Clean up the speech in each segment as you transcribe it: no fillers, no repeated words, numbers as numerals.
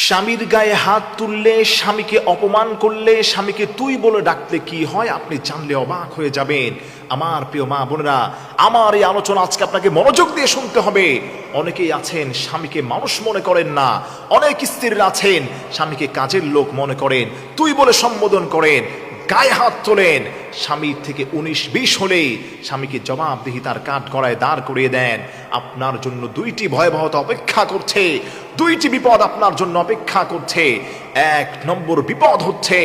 স্বামীর গায়ে হাত তুললে, স্বামীকে অপমান করলে, স্বামীকে তুই বলে ডাকলে কি হয় আপনি জানলে অবাক হয়ে যাবেন। আমার প্রিয় মা বোনেরা, আমার এই আলোচনা আজকে আপনাকে মনোযোগ দিয়ে শুনতে হবে। অনেকেই আছেন স্বামীকে মানুষ মনে করেন না, অনেক স্ত্রীরা আছেন স্বামীকে কাজের লোক মনে করেন, তুই বলে সম্বোধন করেন, গায়ে হাত তোলেন। স্বামীর থেকে 19-20 হলেই স্বামীকে জবাবদিহিতার কাঠ গড়ায় দাঁড় করিয়ে দেন। আপনার জন্য দুইটি ভয়াবহতা অপেক্ষা করছে, দুইটি বিপদ আপনার জন্য অপেক্ষা করছে। এক নম্বর বিপদ হচ্ছে,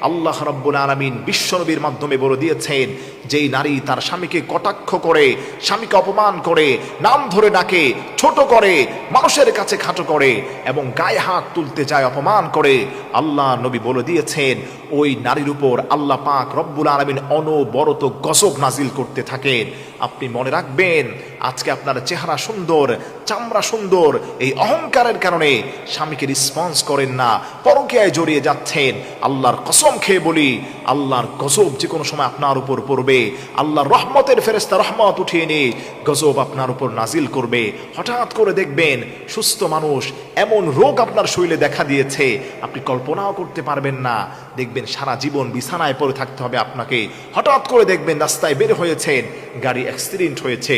আল্লাহ রাব্বুল আলামিন বিশ্বনবীর মাধ্যমে বলে দিয়েছেন, যেই নারী তার স্বামীকে কটাক্ষ করে, স্বামীকে অপমান করে, নাম ধরে ডাকে, ছোট করে, মানুষের কাছে খাটো করে এবং গায়ে হাত তুলতে যায়, অপমান করে, আল্লাহ নবী বলে দিয়েছেন ওই নারীর উপর আল্লাহ পাক রব্বুল আলামিন অনবরত গজব নাজিল করতে থাকেন। আপনি মনে রাখবেন, আজকে আপনার চেহারা সুন্দর, চামড়া সুন্দর, এই অহংকারের কারণে স্বামীকে রেসপন্স করেন না, পরকীয়ায় জড়িয়ে যাচ্ছেন। আল্লাহর কসম খেয়ে বলি, আল্লাহর গজব যে কোনো সময় আপনার উপর পড়বে। আল্লাহর রহমতের ফেরেশতা রহমত উঠিয়ে নিয়ে গজব আপনার উপর নাজিল করবে। হঠাৎ করে দেখবেন সুস্থ মানুষ, এমন রোগ আপনার শরীরে দেখা দিয়েছে আপনি কল্পনাও করতে পারবেন না। দেখবেন সারা জীবন বিছানায় পড়ে থাকতে হবে আপনাকে। হঠাৎ করে দেখবেন রাস্তায় বের হয়েছেন, গাড়ি অ্যাক্সিডেন্ট হয়েছে,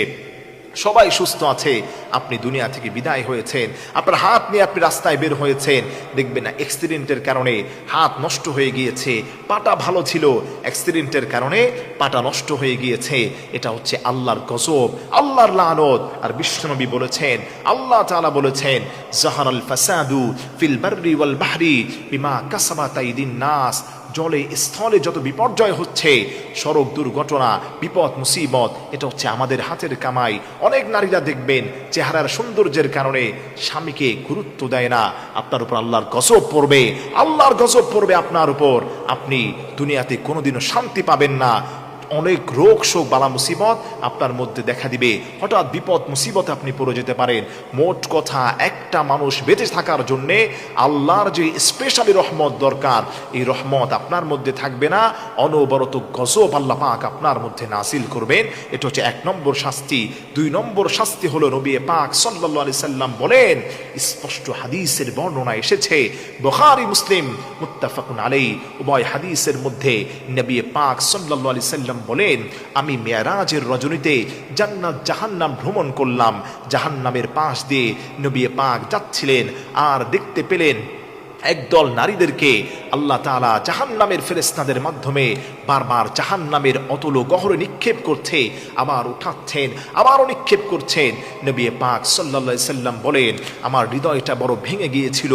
সবাই সুস্থ আছে, আপনি দুনিয়া থেকে বিদায় হয়েছেন, আপনার হাত নিয়ে আপনি রাস্তায় বের হয়েছেন, দেখবেন না অ্যাক্সিডেন্টের কারণে হাত নষ্ট হয়ে গিয়েছে, পাটা ভালো ছিল, অ্যাক্সিডেন্টের কারণে পাটা নষ্ট হয়ে গিয়েছে। এটা হচ্ছে আল্লাহর গজব, আল্লাহর লানত। আর বিশ্বনবী বলেছেন, আল্লাহ তাআলা বলেছেন, জাহারাল ফাসাদু ফিল বাররি ওয়াল বাহরি বিমা কাসাবাত আইদিন নাস। জলে স্থলে যত বিপর্যয় হচ্ছে, সড়ক দুর্ঘটনা, বিপদ মুসিবত, এটা হচ্ছে আমাদের হাতের কামাই। অনেক নারীরা দেখবেন চেহারার সৌন্দর্যের কারণে স্বামীকে গুরুত্ব দেয় না, আপনার উপর আল্লাহর গজব পড়বে, আল্লাহর গজব পড়বে আপনার উপর। আপনি দুনিয়াতে কোনোদিনও শান্তি পাবেন না। অনেক রোগ শোক বালা মুসিবত আপনার মধ্যে দেখা দিবে, হঠাৎ বিপদ মুসিবতে আপনি পড়ে যেতে পারেন। মোট কথা, একটা মানুষ বেঁচে থাকার জন্যে আল্লাহর যে স্পেশালি রহমত দরকার, এই রহমত আপনার মধ্যে থাকবে না, অনবরত গজব আল্লাহ পাক আপনার মধ্যে নাসিল করবেন। এটা হচ্ছে 1 নম্বর শাস্তি। 2 নম্বর শাস্তি হলো, নবী পাক সাল্লাল্লাহু আলাইহি সাল্লাম বলেন, স্পষ্ট হাদিসের বর্ণনা এসেছে, বুখারী মুসলিম মুত্তাফাকুন আলাইহি, উভয় হাদিসের মধ্যে নবী পাক সাল্লাল্লাহু আলাইহি সাল্লাম বলেন, আমি মেরাজের রজনীতে জান্নাত জাহান্নাম ভ্রমণ করলাম। জাহান্নামের পাশ দিয়ে নবী পাক যাচ্ছিলেন, আর দেখতে পেলেন একদল নারীদেরকে আল্লাহ তাআলা জাহান্নামের ফেরেশতাদের মাধ্যমে বারবার জাহান্নামের অতল গহরে নিক্ষেপ করছে, আবার উঠাচ্ছেন, আবারও নিক্ষেপ করছেন। নবী পাক সাল্লাল্লাহু আলাইহি সাল্লাম বলেন, আমার হৃদয়টা বড় ভেঙে গিয়েছিল।